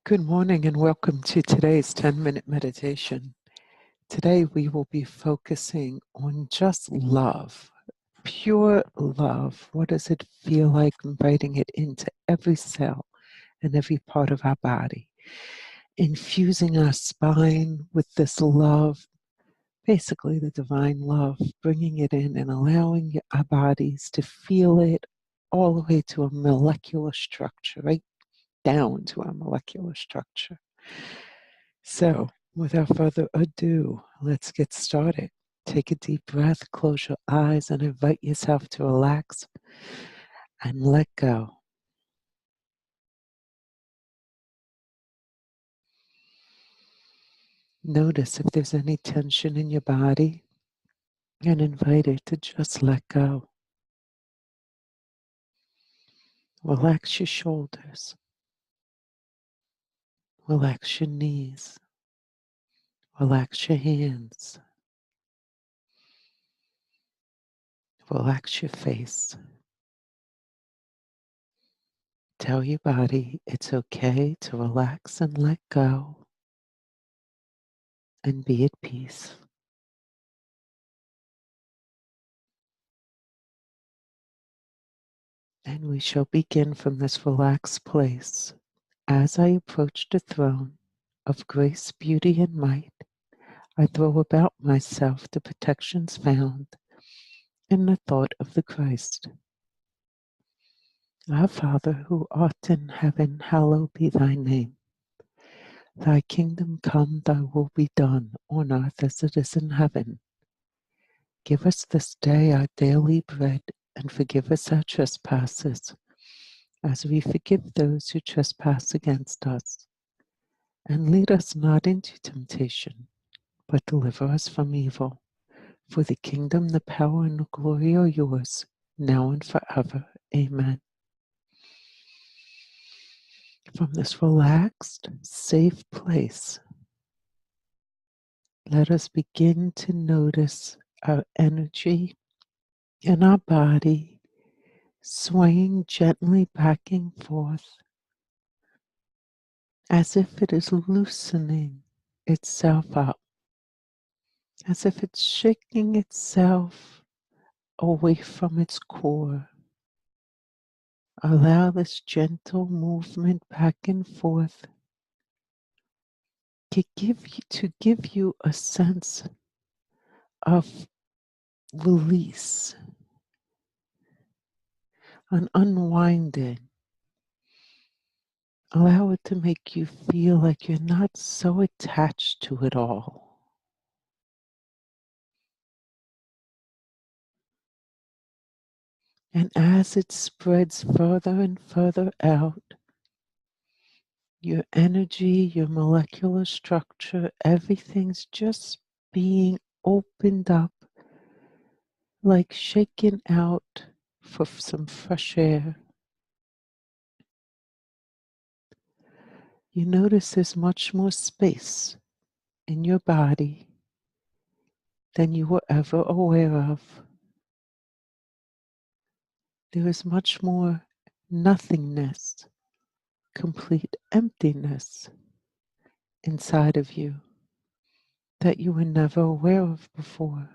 Good morning and welcome to today's 10-minute meditation. Today we will be focusing on just love, pure love. What does it feel like, inviting it into every cell and every part of our body, infusing our spine with this love, basically the divine love, bringing it in and allowing our bodies to feel it all the way to a molecular structure, right down to our molecular structure. So, without further ado, let's get started. Take a deep breath, close your eyes, and invite yourself to relax and let go. Notice if there's any tension in your body and invite it to just let go. Relax your shoulders. Relax your knees. Relax your hands. Relax your face. Tell your body it's okay to relax and let go and be at peace. And we shall begin from this relaxed place. As I approach the throne of grace, beauty, and might, I throw about myself the protections found in the thought of the Christ. Our Father, who art in heaven, hallowed be thy name. Thy kingdom come, thy will be done, on earth as it is in heaven. Give us this day our daily bread, and forgive us our trespasses, as we forgive those who trespass against us. And lead us not into temptation, but deliver us from evil. For the kingdom, the power, and the glory are yours, now and forever. Amen. From this relaxed, safe place, let us begin to notice our energy in our body swaying gently back and forth as if it is loosening itself up, as if it's shaking itself away from its core. Allow this gentle movement back and forth to give you a sense of release, an unwinding. Allow it to make you feel like you're not so attached to it all. And as it spreads further and further out, your energy, your molecular structure, everything's just being opened up, like shaken out for some fresh air. You notice there's much more space in your body than you were ever aware of. There is much more nothingness, complete emptiness inside of you that you were never aware of before.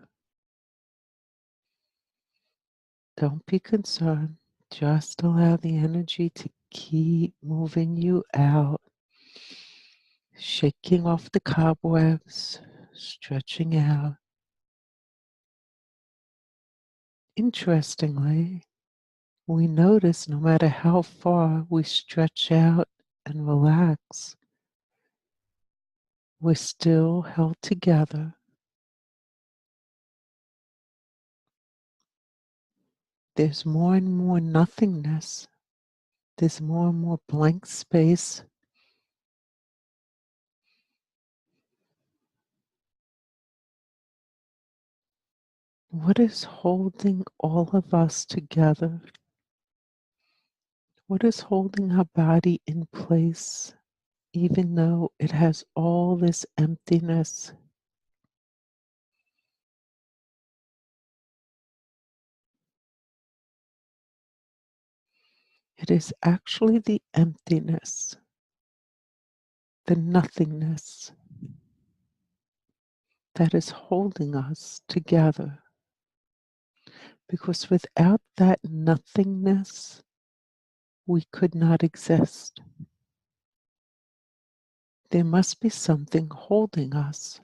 Don't be concerned. Just allow the energy to keep moving you out, shaking off the cobwebs, stretching out. Interestingly, we notice no matter how far we stretch out and relax, we're still held together. There's more and more nothingness. There's more and more blank space. What is holding all of us together? What is holding our body in place, even though it has all this emptiness? It is actually the emptiness the nothingness that is holding us together. Because without that nothingness, we could not exist. There must be something holding us,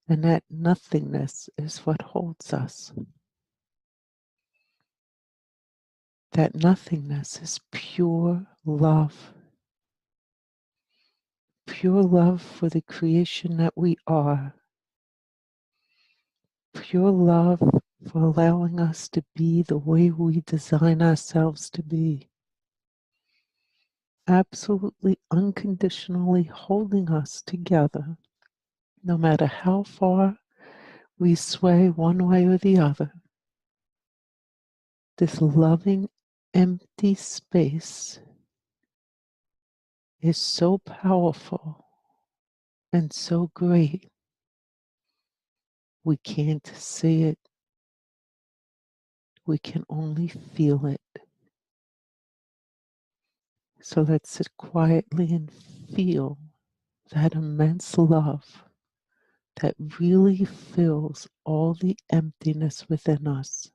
and that nothingness is what holds us. That nothingness is pure love for the creation that we are, pure love for allowing us to be the way we design ourselves to be, absolutely unconditionally holding us together, no matter how far we sway one way or the other. This loving, empty space is so powerful and so great. We can't see it, we can only feel it. So let's sit quietly and feel that immense love that really fills all the emptiness within us.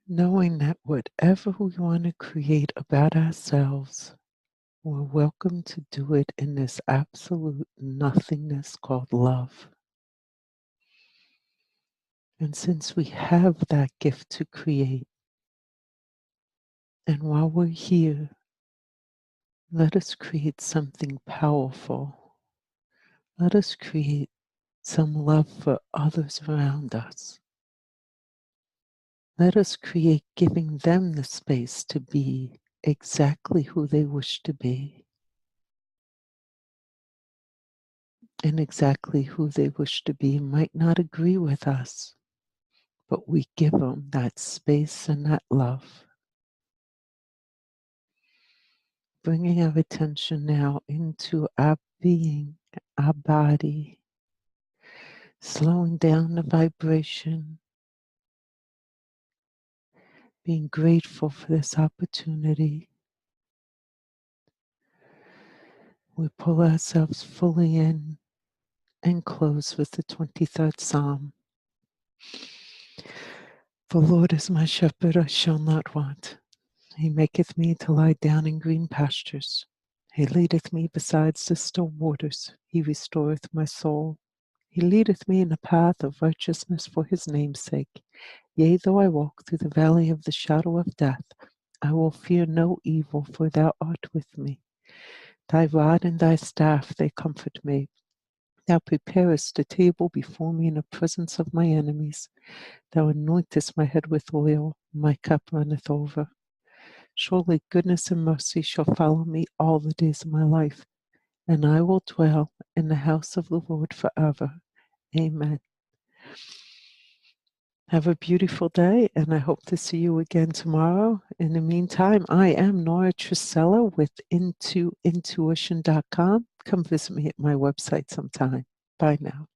knowing that whatever we want to create about ourselves, we're welcome to do it in this absolute nothingness called love. And since we have that gift to create, and while we're here, let us create something powerful. Let us create some love for others around us. Let us create giving them the space to be exactly who they wish to be. And exactly who they wish to be might not agree with us, but we give them that space and that love. Bringing our attention now into our being, our body, slowing down the vibration, being grateful for this opportunity. We pull ourselves fully in and close with the 23rd Psalm. The Lord is my shepherd, I shall not want. He maketh me to lie down in green pastures. He leadeth me beside the still waters. He restoreth my soul. He leadeth me in the path of righteousness for his name's sake. Yea, though I walk through the valley of the shadow of death, I will fear no evil, for thou art with me. Thy rod and thy staff, they comfort me. Thou preparest a table before me in the presence of my enemies. Thou anointest my head with oil, my cup runneth over. Surely goodness and mercy shall follow me all the days of my life, and I will dwell in the house of the Lord forever. Amen. Have a beautiful day, and I hope to see you again tomorrow. In the meantime, I am Nora Truscello with intuition.com. Come visit me at my website sometime. Bye now.